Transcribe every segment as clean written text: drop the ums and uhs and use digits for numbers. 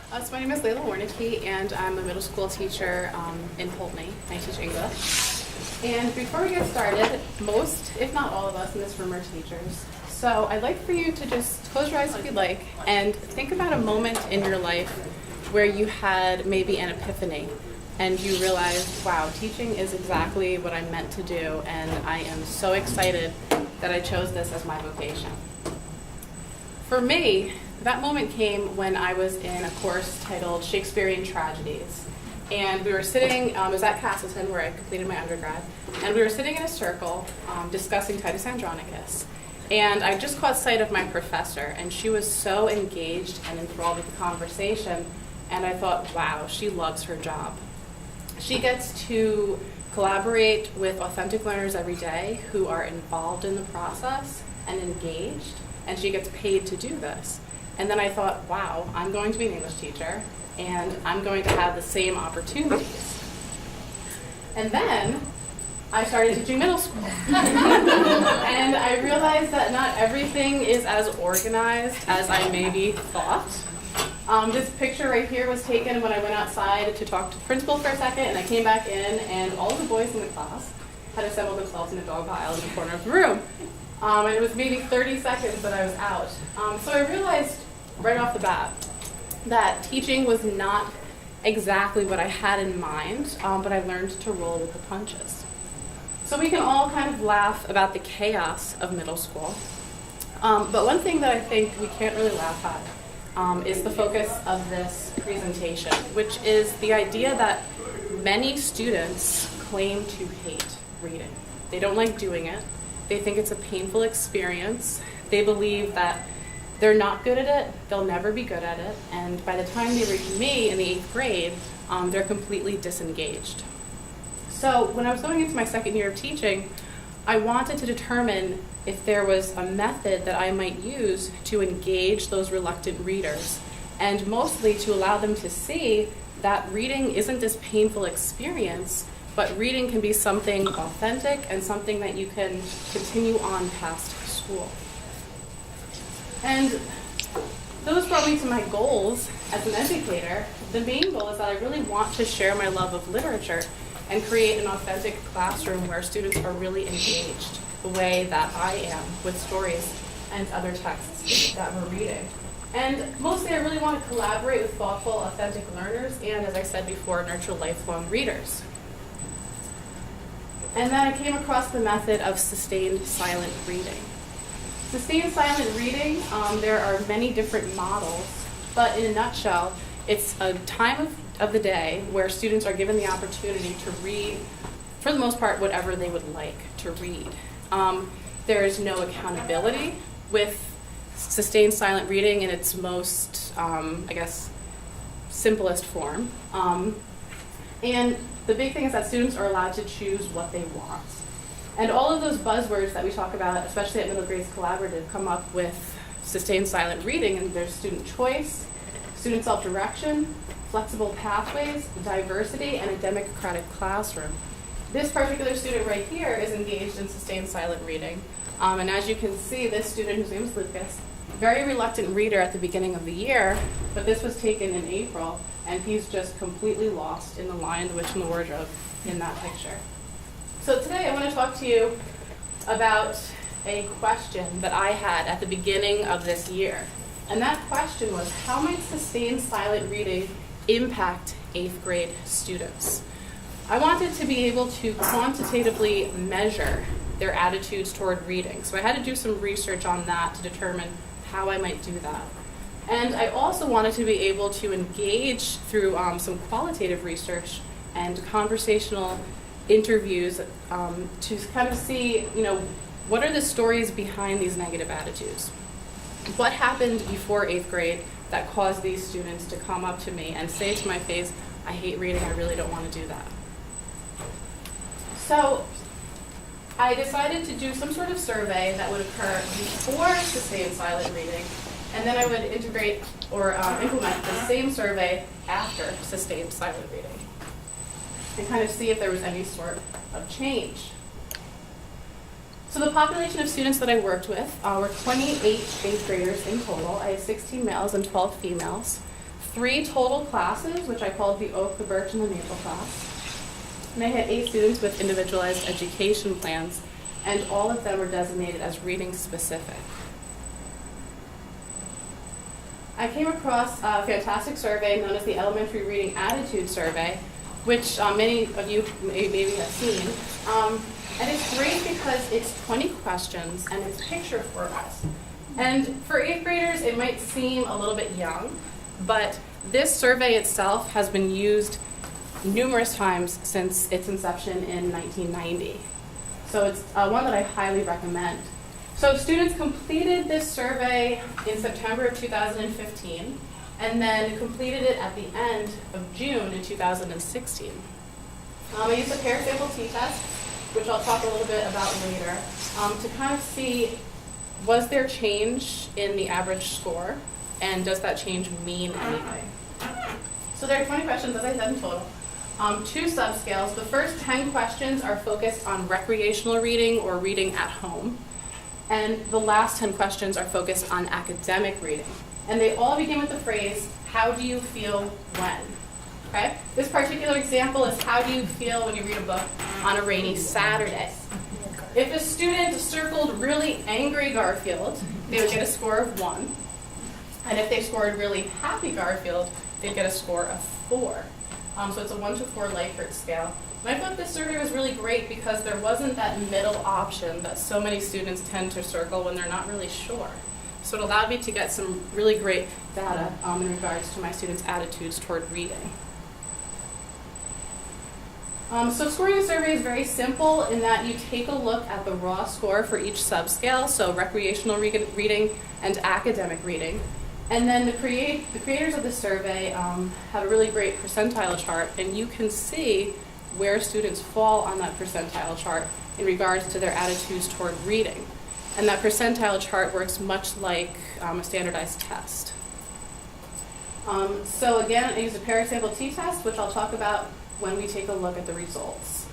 So my name is Laela Warnecke, and I'm a middle school teacher in Poultney. I teach English. And before we get started, most, if not all of us in this room are teachers. So I'd like for you to just close your eyes if you'd like, and think about a moment in your life where you had maybe an epiphany, and you realized, wow, teaching is exactly what I'm meant to do, and I am so excited that I chose this as my vocation. For me, that moment came when I was in a course titled Shakespearean Tragedies. And we were sitting, it was at Castleton where I completed my undergrad, and we were sitting in a circle discussing Titus Andronicus. And I just caught sight of my professor, and she was so engaged and enthralled with the conversation, and I thought, wow, she loves her job. She gets to collaborate with authentic learners every day who are involved in the process and engaged, and she gets paid to do this. And then I thought, wow, I'm going to be an English teacher, and I'm going to have the same opportunities. And then I started teaching middle school. And I realized that not everything is as organized as I maybe thought. This picture right here was taken when I went outside to talk to the principal for a second, and I came back in, and all of the boys in the class had assembled themselves in a dog pile in the corner of the room. And it was maybe 30 seconds that I was out. So I realized right off the bat that teaching was not exactly what I had in mind, but I learned to roll with the punches. So we can all kind of laugh about the chaos of middle school. But one thing that I think we can't really laugh at is the focus of this presentation, which is the idea that many students claim to hate reading. They don't like doing it. They think it's a painful experience. They believe that they're not good at it, they'll never be good at it, and by the time they reach me in the 8th grade, they're completely disengaged. So when I was going into my second year of teaching, I wanted to determine if there was a method that I might use to engage those reluctant readers, and mostly to allow them to see that reading isn't this painful experience, but reading can be something authentic and something that you can continue on past school. And those brought me to my goals as an educator. The main goal is that I really want to share my love of literature and create an authentic classroom where students are really engaged the way that I am with stories and other texts that we're reading. And mostly I really want to collaborate with thoughtful, authentic learners and, as I said before, nurture lifelong readers. And then I came across the method of sustained silent reading. Sustained silent reading, there are many different models, but in a nutshell, it's a time of the day where students are given the opportunity to read, for the most part, whatever they would like to read. There is no accountability with sustained silent reading in its most, simplest form. And the big thing is that students are allowed to choose what they want. And all of those buzzwords that we talk about, especially at Middle Grades Collaborative, come up with sustained silent reading, and there's student choice, student self-direction, flexible pathways, diversity, and a democratic classroom. This particular student right here is engaged in sustained silent reading. And as you can see, this student, whose name is Lucas, very reluctant reader at the beginning of the year, but this was taken in April, and he's just completely lost in The Lion, the Witch, and the Wardrobe in that picture. So today I want to talk to you about a question that I had at the beginning of this year. And that question was, how might sustained silent reading impact 8th grade students? I wanted to be able to quantitatively measure their attitudes toward reading. So I had to do some research on that to determine how I might do that. And I also wanted to be able to engage through some qualitative research and conversational interviews to kind of see, what are the stories behind these negative attitudes? What happened before 8th grade that caused these students to come up to me and say to my face, I hate reading, I really don't want to do that. So I decided to do some sort of survey that would occur before sustained silent reading, and then I would integrate or implement the same survey after sustained silent reading, and kind of see if there was any sort of change. So the population of students that I worked with were 28 8th graders in total. I had 16 males and 12 females. 3 total classes, which I called the Oak, the Birch, and the Maple class. And I had 8 students with individualized education plans, and all of them were designated as reading specific. I came across a fantastic survey known as the Elementary Reading Attitude Survey, which many of you maybe have seen. And it's great because it's 20 questions and it's picture format. And for 8th graders, it might seem a little bit young, but this survey itself has been used numerous times since its inception in 1990. So it's one that I highly recommend. So students completed this survey in September of 2015, and then completed it at the end of June in 2016. I used a pair sample t-test, which I'll talk a little bit about later, to kind of see, was there change in the average score, and does that change mean anything? So there are 20 questions, as I said, in total. 2 subscales. The first 10 questions are focused on recreational reading or reading at home. And the last 10 questions are focused on academic reading. And they all begin with the phrase, how do you feel when? Okay? This particular example is, how do you feel when you read a book on a rainy Saturday? If a student circled really angry Garfield, they would get a score of 1. And if they scored really happy Garfield, they'd get a score of 4. So it's a 1 to 4 Likert scale. And I thought this survey was really great because there wasn't that middle option that so many students tend to circle when they're not really sure. So it allowed me to get some really great data in regards to my students' attitudes toward reading. So scoring a survey is very simple in that you take a look at the raw score for each subscale, so recreational reading and academic reading. And then the creators of the survey have a really great percentile chart, and you can see where students fall on that percentile chart in regards to their attitudes toward reading. And that percentile chart works much like a standardized test. So again, I used a pair sample t-test, which I'll talk about when we take a look at the results.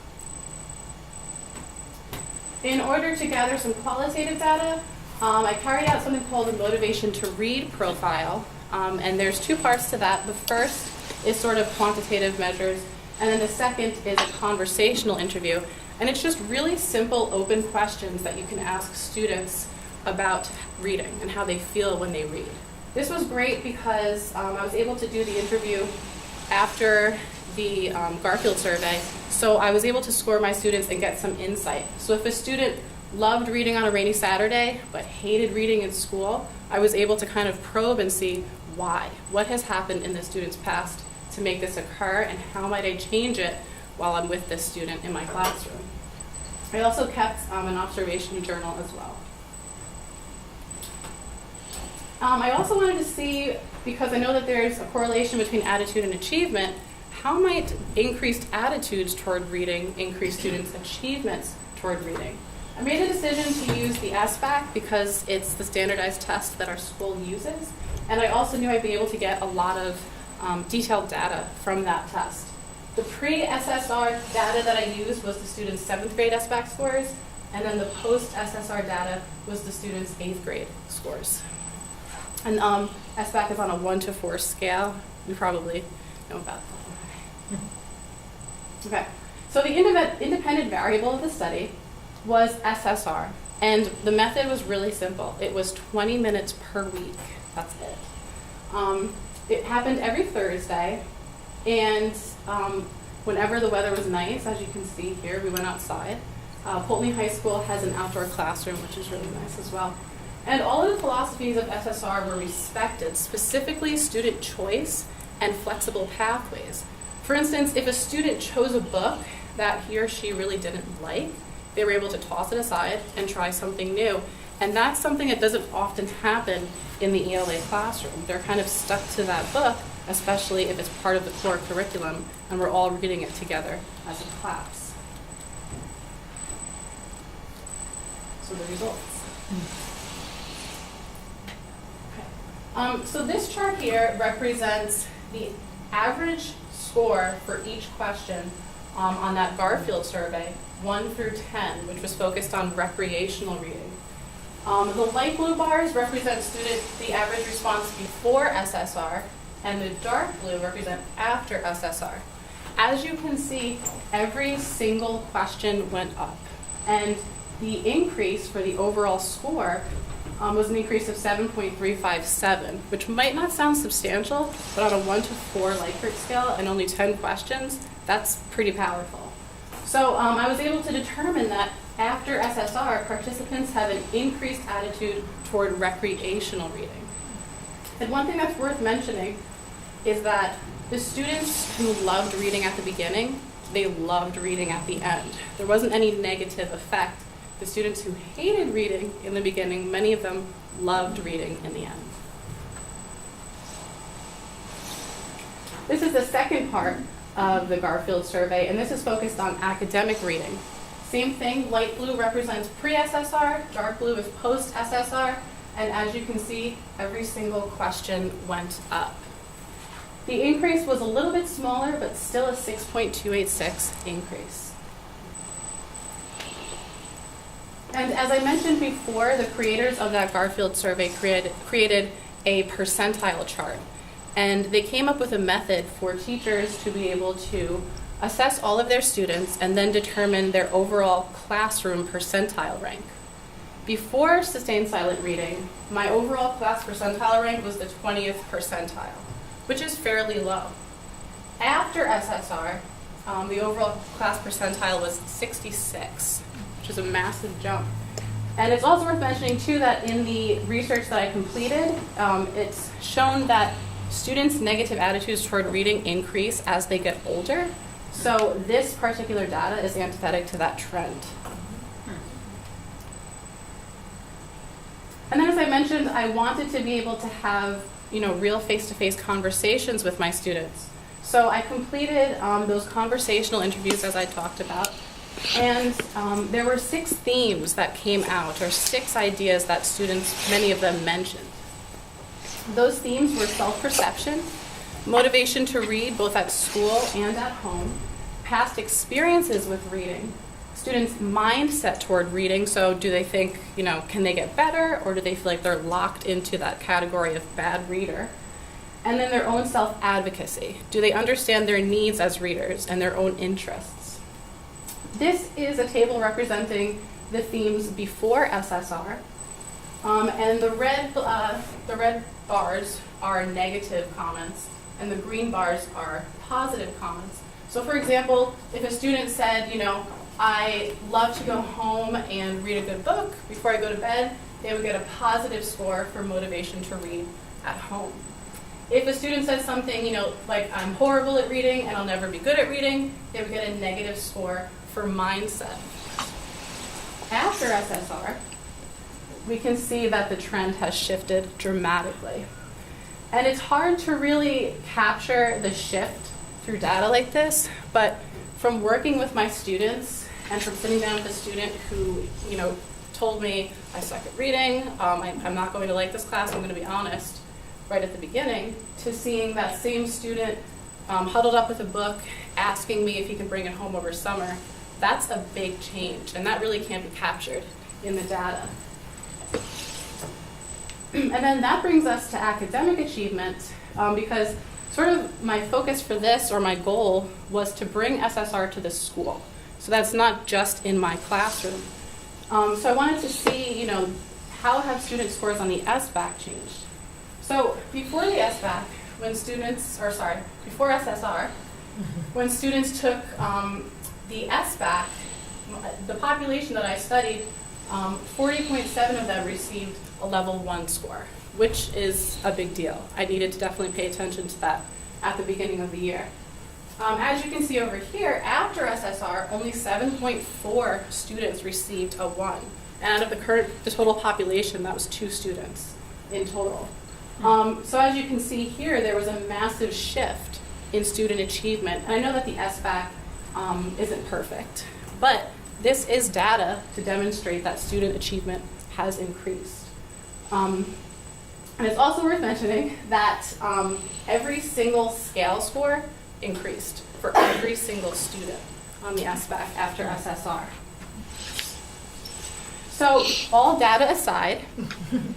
In order to gather some qualitative data, I carried out something called a motivation to read profile, and there's 2 parts to that. The first is sort of quantitative measures, and then the second is a conversational interview. And it's just really simple, open questions that you can ask students about reading and how they feel when they read. This was great because I was able to do the interview after the Garfield survey, so I was able to score my students and get some insight. So if a student loved reading on a rainy Saturday but hated reading in school, I was able to kind of probe and see why. What has happened in the student's past to make this occur, and how might I change it while I'm with this student in my classroom? I also kept an observation journal as well. I also wanted to see, because I know that there's a correlation between attitude and achievement, how might increased attitudes toward reading increase students' achievements toward reading? I made a decision to use the SBAC because it's the standardized test that our school uses, and I also knew I'd be able to get a lot of detailed data from that test. The pre-SSR data that I used was the students' 7th grade SBAC scores, and then the post-SSR data was the students' 8th grade scores. And SBAC is on a 1 to 4 scale. You probably know about that. Okay, so the independent variable of the study was SSR, and the method was really simple. It was 20 minutes per week. That's it. It happened every Thursday, and whenever the weather was nice, as you can see here, we went outside. Poultney High School has an outdoor classroom, which is really nice as well. And all of the philosophies of SSR were respected, specifically student choice and flexible pathways. For instance, if a student chose a book that he or she really didn't like, they were able to toss it aside and try something new. And that's something that doesn't often happen in the ELA classroom. They're kind of stuck to that book, especially if it's part of the core curriculum and we're all reading it together as a class. So the results. Okay. So this chart here represents the average score for each question on that Garfield survey, 1 through 10, which was focused on recreational reading. The light blue bars represent the average response before SSR, and the dark blue represent after SSR. As you can see, every single question went up, and the increase for the overall score was an increase of 7.357, which might not sound substantial, but on a 1 to 4 Likert scale and only 10 questions, that's pretty powerful. So I was able to determine that after SSR, participants have an increased attitude toward recreational reading. And one thing that's worth mentioning is that the students who loved reading at the beginning, they loved reading at the end. There wasn't any negative effect. The students who hated reading in the beginning, many of them loved reading in the end. This is the second part of the Garfield survey, and this is focused on academic reading. Same thing, light blue represents pre-SSR, dark blue is post-SSR, and as you can see, every single question went up. The increase was a little bit smaller, but still a 6.286 increase. And as I mentioned before, the creators of that Garfield survey created a percentile chart. And they came up with a method for teachers to be able to assess all of their students and then determine their overall classroom percentile rank. Before sustained silent reading, my overall class percentile rank was the 20th percentile, which is fairly low. After SSR, the overall class percentile was 66, which is a massive jump. And it's also worth mentioning too that in the research that I completed, it's shown that students' negative attitudes toward reading increase as they get older. So this particular data is antithetic to that trend. And then as I mentioned, I wanted to be able to have real face-to-face conversations with my students. So I completed those conversational interviews as I talked about. And there were 6 themes that came out, or 6 ideas that students, many of them, mentioned. Those themes were self-perception, motivation to read both at school and at home, past experiences with reading, students' mindset toward reading, so do they think, can they get better, or do they feel like they're locked into that category of bad reader? And then their own self-advocacy. Do they understand their needs as readers and their own interests? This is a table representing the themes before SSR, and the red bars are negative comments, and the green bars are positive comments. So for example, if a student said, I love to go home and read a good book before I go to bed, they would get a positive score for motivation to read at home. If a student said something, like I'm horrible at reading and I'll never be good at reading, they would get a negative score for mindset. After SSR, we can see that the trend has shifted dramatically. And it's hard to really capture the shift through data like this, but from working with my students and from sitting down with a student who, told me I suck at reading, I'm not going to like this class, I'm going to be honest, right at the beginning, to seeing that same student huddled up with a book, asking me if he could bring it home over summer, that's a big change, and that really can't be captured in the data. And then that brings us to academic achievement, because sort of my focus for this, or my goal, was to bring SSR to the school. So that's not just in my classroom. So I wanted to see, how have student scores on the SBAC changed? So before the SBAC, before SSR, when students took the SBAC, the population that I studied, 40.7 of them received a level 1 score, which is a big deal. I needed to definitely pay attention to that at the beginning of the year. As you can see over here, after SSR, only 7.4 students received a 1. And out of the total population, that was 2 students in total. So as you can see here, there was a massive shift in student achievement. And I know that the SBAC isn't perfect, but this is data to demonstrate that student achievement has increased. And it's also worth mentioning that every single scale score increased for every single student on the SBAC after SSR. So all data aside,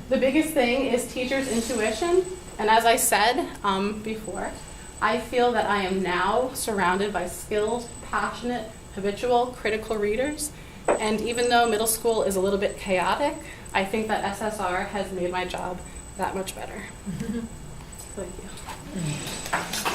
the biggest thing is teachers' intuition And as I said before, I feel that I am now surrounded by skilled, passionate, habitual, critical readers. And even though middle school is a little bit chaotic, I think that SSR has made my job that much better. Thank you.